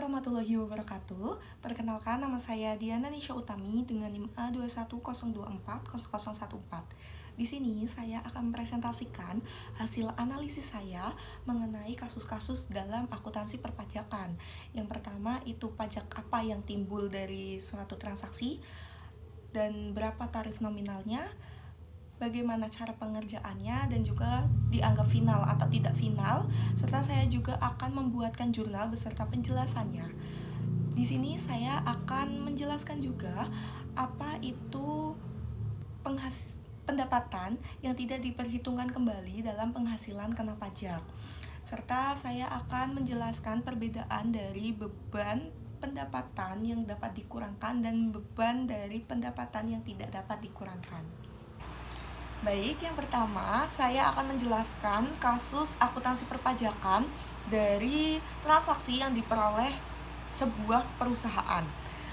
warahmatullahi wabarakatuh. Perkenalkan, nama saya Diana Nisha Utami dengan NIM A210240014. Di sini saya akan mempresentasikan hasil analisis saya mengenai kasus-kasus dalam akuntansi perpajakan. Yang pertama itu pajak apa yang timbul dari suatu transaksi dan berapa tarif nominalnya, bagaimana cara pengerjaannya, dan juga dianggap final atau tidak final, serta saya juga akan membuatkan jurnal beserta penjelasannya. Di sini saya akan menjelaskan juga apa itu pendapatan yang tidak diperhitungkan kembali dalam penghasilan kena pajak, serta saya akan menjelaskan perbedaan dari beban pendapatan yang dapat dikurangkan dan beban dari pendapatan yang tidak dapat dikurangkan. Baik, yang pertama saya akan menjelaskan kasus akuntansi perpajakan dari transaksi yang diperoleh sebuah perusahaan.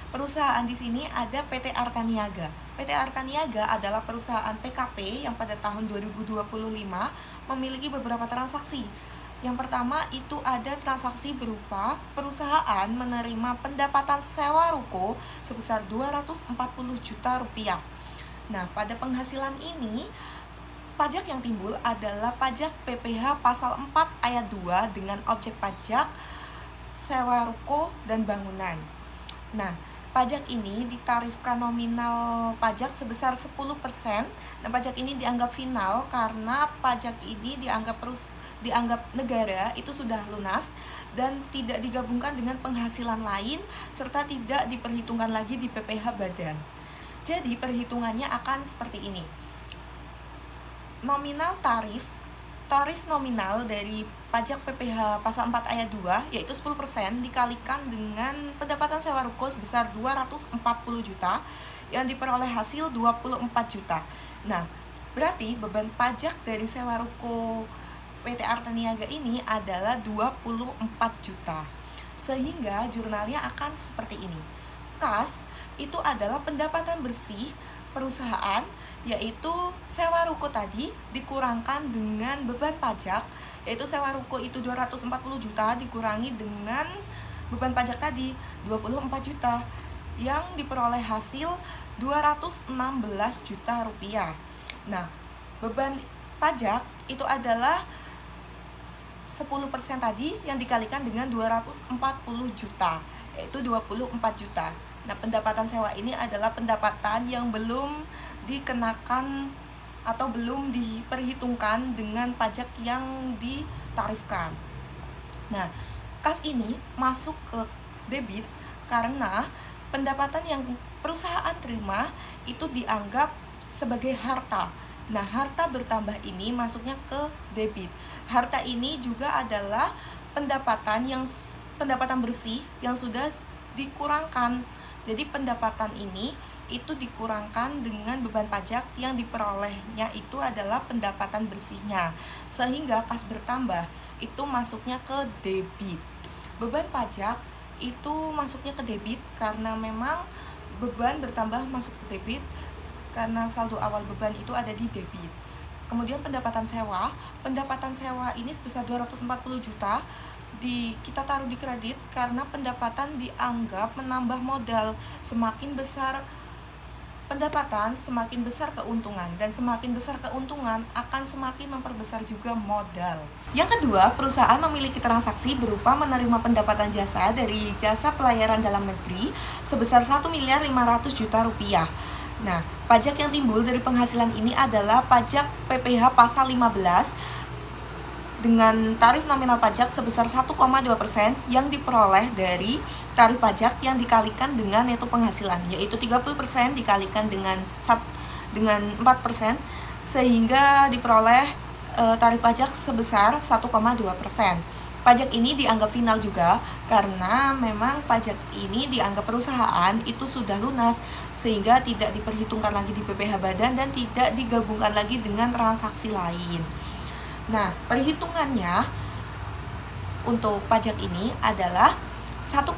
Perusahaan di sini ada PT Arta Niaga. PT Arta Niaga adalah perusahaan PKP yang pada tahun 2025 memiliki beberapa transaksi. Yang pertama itu ada transaksi berupa perusahaan menerima pendapatan sewa ruko sebesar 240 juta rupiah. Nah, pada penghasilan ini, pajak yang timbul adalah pajak PPh pasal 4 ayat 2 dengan objek pajak sewa ruko dan bangunan. Nah, pajak ini ditarifkan nominal pajak sebesar 10%. Dan pajak ini dianggap final karena pajak ini dianggap negara itu sudah lunas dan tidak digabungkan dengan penghasilan lain serta tidak diperhitungkan lagi di PPh badan. Jadi perhitungannya akan seperti ini. Nominal tarif nominal dari pajak PPh pasal 4 ayat 2 yaitu 10% dikalikan dengan pendapatan sewa ruko sebesar 240 juta yang diperoleh hasil 24 juta. Nah, berarti beban pajak dari sewa ruko PT Arta Niaga ini adalah 24 juta. Sehingga jurnalnya akan seperti ini. Kas itu adalah pendapatan bersih perusahaan, yaitu sewa ruko tadi dikurangkan dengan beban pajak, yaitu sewa ruko itu 240 juta dikurangi dengan beban pajak tadi 24 juta yang diperoleh hasil 216 juta rupiah. Nah, beban pajak itu adalah 10% tadi yang dikalikan dengan 240 juta, yaitu 24 juta. Nah, pendapatan sewa ini adalah pendapatan yang belum dikenakan atau belum diperhitungkan dengan pajak yang ditarifkan. Nah, kas ini masuk ke debit karena pendapatan yang perusahaan terima itu dianggap sebagai harta. Nah, harta bertambah ini masuknya ke debit. Harta ini juga adalah pendapatan bersih yang sudah dikurangkan. Jadi pendapatan ini itu dikurangkan dengan beban pajak yang diperolehnya itu adalah pendapatan bersihnya, sehingga kas bertambah itu masuknya ke debit. Beban pajak itu masuknya ke debit karena memang beban bertambah masuk ke debit karena saldo awal beban itu ada di debit. Kemudian pendapatan sewa ini sebesar 240 juta kita taruh di kredit karena pendapatan dianggap menambah modal. Semakin besar pendapatan, semakin besar keuntungan, dan semakin besar keuntungan akan semakin memperbesar juga modal. Yang kedua, perusahaan memiliki transaksi berupa menerima pendapatan jasa dari jasa pelayaran dalam negeri sebesar 1.500 juta rupiah. Nah, pajak yang timbul dari penghasilan ini adalah pajak PPh pasal 15 dengan tarif nominal pajak sebesar 1,2% yang diperoleh dari tarif pajak yang dikalikan dengan neto penghasilan, yaitu 30% dikalikan dengan 4% sehingga diperoleh tarif pajak sebesar 1,2%. Pajak ini dianggap final juga karena memang pajak ini dianggap perusahaan itu sudah lunas sehingga tidak diperhitungkan lagi di PPh badan dan tidak digabungkan lagi dengan transaksi lain. Nah, perhitungannya untuk pajak ini adalah 1,2%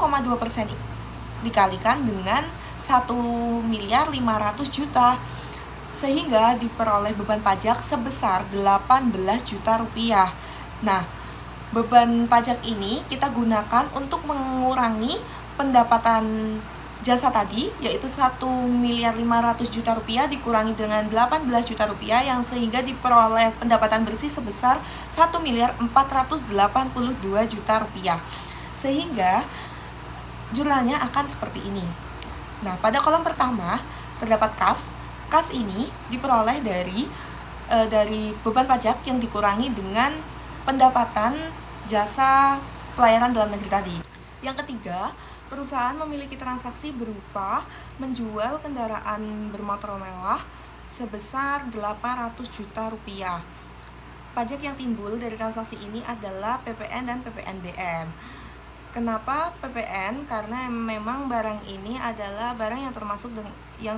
dikalikan dengan 1.500 juta sehingga diperoleh beban pajak sebesar 18 juta rupiah. Nah, beban pajak ini kita gunakan untuk mengurangi pendapatan jasa tadi, yaitu 1.500.000.000 rupiah dikurangi dengan 18 juta rupiah, yang sehingga diperoleh pendapatan bersih sebesar 1.482 juta rupiah. Sehingga jurnalnya akan seperti ini. Nah, pada kolom pertama terdapat kas. Kas ini diperoleh dari beban pajak yang dikurangi dengan pendapatan jasa pelayanan dalam negeri tadi. Yang ketiga, perusahaan memiliki transaksi berupa menjual kendaraan bermotor mewah sebesar 800 juta rupiah. Pajak yang timbul dari transaksi ini adalah PPN dan PPNBM. Kenapa PPN? Karena memang barang ini adalah barang yang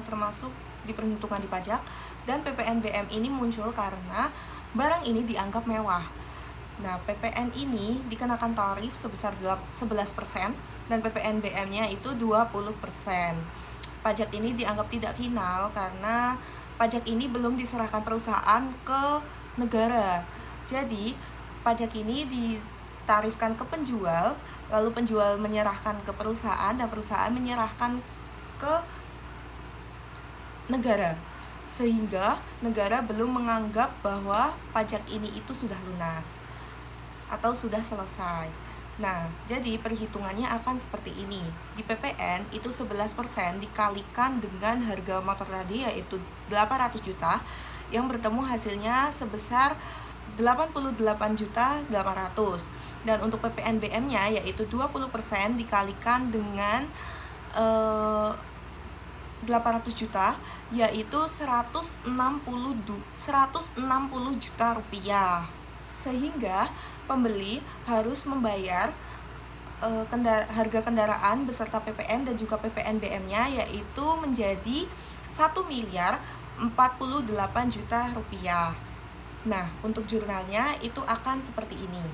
termasuk diperhitungkan di pajak, dan PPNBM ini muncul karena barang ini dianggap mewah. Nah, PPN ini dikenakan tarif sebesar 11% dan PPNBM-nya itu 20%. Pajak ini dianggap tidak final karena pajak ini belum diserahkan perusahaan ke negara. Jadi, pajak ini ditarifkan ke penjual, lalu penjual menyerahkan ke perusahaan dan perusahaan menyerahkan ke negara. Sehingga negara belum menganggap bahwa pajak ini itu sudah lunas atau sudah selesai. Nah, jadi perhitungannya akan seperti ini. Di PPN itu 11% dikalikan dengan harga motor tadi, yaitu 800 juta, yang bertemu hasilnya sebesar 88.800.000. Dan untuk PPNBM-nya yaitu 20% dikalikan dengan 800 juta, yaitu 160 juta rupiah. Sehingga pembeli harus membayar harga kendaraan beserta PPN dan juga PPNBM-nya, yaitu menjadi 1.048 juta rupiah. Nah, untuk jurnalnya itu akan seperti ini.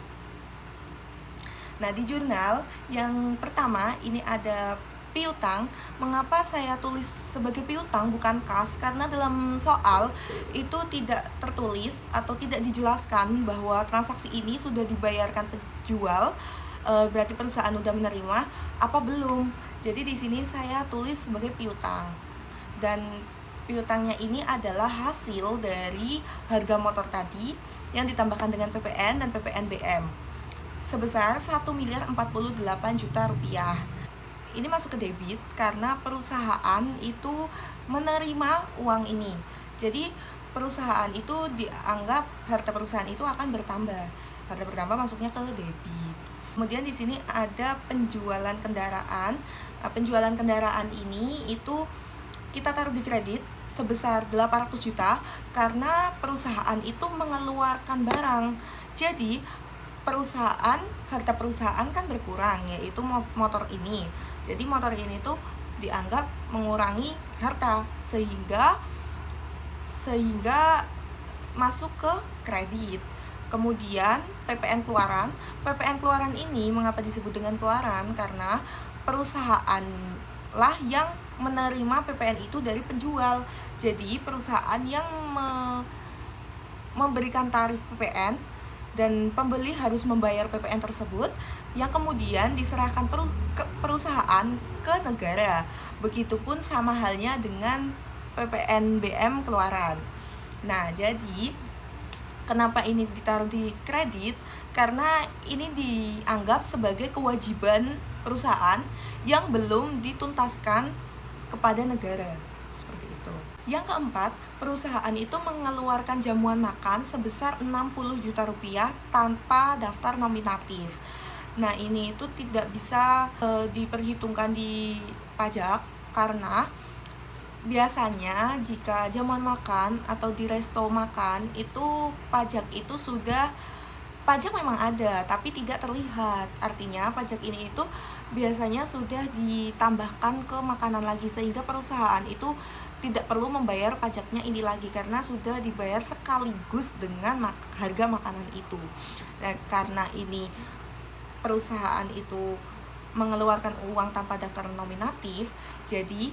Nah, di jurnal yang pertama ini ada piutang. Mengapa saya tulis sebagai piutang bukan kas? Karena dalam soal itu tidak tertulis atau tidak dijelaskan bahwa transaksi ini sudah dibayarkan penjual, berarti perusahaan sudah menerima apa belum. Jadi di sini saya tulis sebagai piutang. Dan piutangnya ini adalah hasil dari harga motor tadi yang ditambahkan dengan PPN dan PPNBM sebesar 1.048 juta rupiah. Ini masuk ke debit karena perusahaan itu menerima uang ini. Jadi perusahaan itu dianggap harta perusahaan itu akan bertambah. Harta bertambah masuknya ke debit. Kemudian di sini ada penjualan kendaraan. Nah, penjualan kendaraan ini itu kita taruh di kredit sebesar 800 juta karena perusahaan itu mengeluarkan barang. Jadi harta perusahaan kan berkurang, yaitu motor ini. Jadi motor ini tuh dianggap mengurangi harta sehingga masuk ke kredit. Kemudian PPN keluaran ini mengapa disebut dengan keluaran? Karena perusahaan lah yang menerima PPN itu dari penjual. Jadi perusahaan yang memberikan tarif PPN dan pembeli harus membayar PPN tersebut, yang kemudian diserahkan perusahaan ke negara. Begitupun sama halnya dengan PPNBM keluaran. Nah, jadi kenapa ini ditaruh di kredit? Karena ini dianggap sebagai kewajiban perusahaan yang belum dituntaskan kepada negara. Seperti itu. Yang keempat, perusahaan itu mengeluarkan jamuan makan sebesar 60 juta rupiah tanpa daftar nominatif. Nah, ini itu tidak bisa diperhitungkan di pajak karena biasanya jika jamuan makan atau di resto makan itu pajak memang ada tapi tidak terlihat. Artinya pajak ini itu biasanya sudah ditambahkan ke makanan lagi, sehingga perusahaan itu tidak perlu membayar pajaknya ini lagi karena sudah dibayar sekaligus dengan harga makanan itu. Nah, karena ini perusahaan itu mengeluarkan uang tanpa daftar nominatif, jadi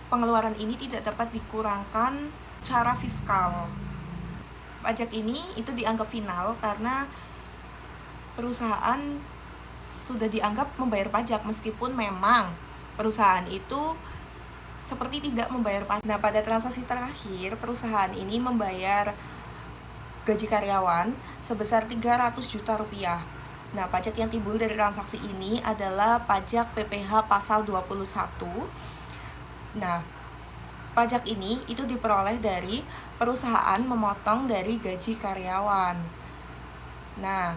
pengeluaran ini tidak dapat dikurangkan secara fiskal. pajak ini itu dianggap final karena perusahaan sudah dianggap membayar pajak meskipun memang perusahaan itu seperti tidak membayar pajak. Nah, pada transaksi terakhir perusahaan ini membayar gaji karyawan sebesar 300 juta rupiah. Nah, pajak yang timbul dari transaksi ini adalah pajak PPh pasal 21. Nah, pajak ini itu diperoleh dari perusahaan memotong dari gaji karyawan. Nah,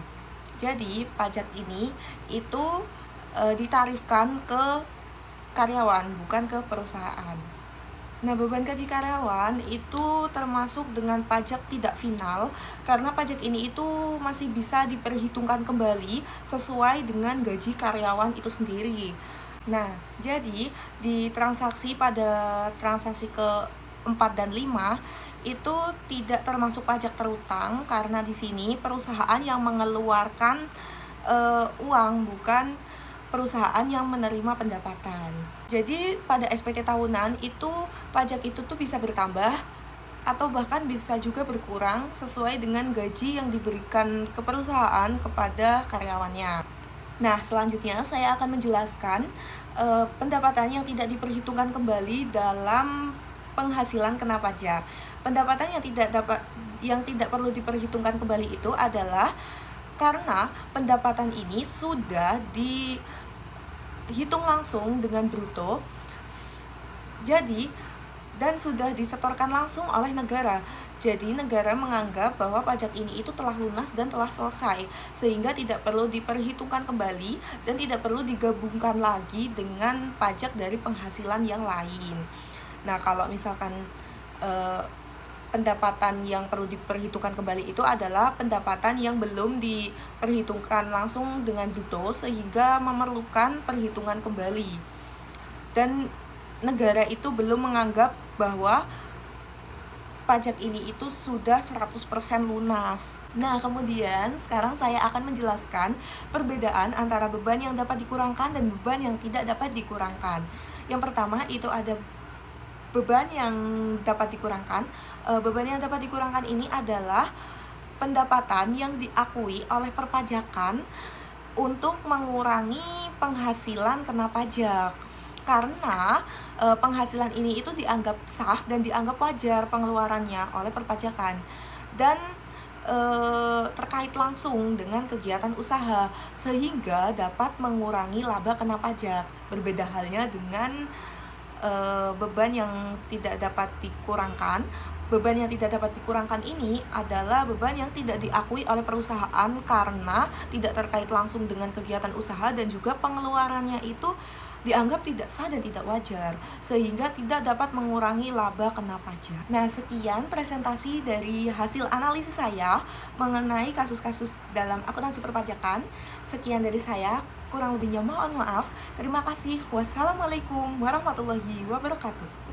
jadi pajak ini itu ditarifkan ke karyawan, bukan ke perusahaan. Nah, beban gaji karyawan itu termasuk dengan pajak tidak final karena pajak ini itu masih bisa diperhitungkan kembali sesuai dengan gaji karyawan itu sendiri. Nah, jadi di pada transaksi ke-4 dan 5 itu tidak termasuk pajak terutang karena di sini perusahaan yang mengeluarkan uang, bukan perusahaan yang menerima pendapatan. Jadi pada SPT tahunan itu pajak itu tuh bisa bertambah atau bahkan bisa juga berkurang sesuai dengan gaji yang diberikan ke perusahaan kepada karyawannya. Nah, selanjutnya saya akan menjelaskan pendapatan yang tidak diperhitungkan kembali dalam penghasilan kena pajak. Pendapatan yang tidak perlu diperhitungkan kembali itu adalah karena pendapatan ini sudah dihitung langsung dengan bruto, jadi dan sudah disetorkan langsung oleh negara. Jadi negara menganggap bahwa pajak ini itu telah lunas dan telah selesai, sehingga tidak perlu diperhitungkan kembali dan tidak perlu digabungkan lagi dengan pajak dari penghasilan yang lain. Nah, kalau misalkan pendapatan yang perlu diperhitungkan kembali itu adalah pendapatan yang belum diperhitungkan langsung dengan bruto sehingga memerlukan perhitungan kembali. Dan negara itu belum menganggap bahwa pajak ini itu sudah 100% lunas. Nah, kemudian sekarang saya akan menjelaskan perbedaan antara beban yang dapat dikurangkan dan beban yang tidak dapat dikurangkan. Yang pertama itu ada beban yang dapat dikurangkan. Beban yang dapat dikurangkan ini adalah pendapatan yang diakui oleh perpajakan untuk mengurangi penghasilan kena pajak. Karena penghasilan ini itu dianggap sah dan dianggap wajar pengeluarannya oleh perpajakan dan terkait langsung dengan kegiatan usaha sehingga dapat mengurangi laba kena pajak. Berbeda halnya dengan beban yang tidak dapat dikurangkan. Beban yang tidak dapat dikurangkan ini adalah beban yang tidak diakui oleh perusahaan karena tidak terkait langsung dengan kegiatan usaha dan juga pengeluarannya itu dianggap tidak sah dan tidak wajar, sehingga tidak dapat mengurangi laba kena pajak. Nah, sekian presentasi dari hasil analisis saya mengenai kasus-kasus dalam akuntansi perpajakan. Sekian dari saya, kurang lebihnya mohon maaf. Terima kasih. Wassalamualaikum warahmatullahi wabarakatuh.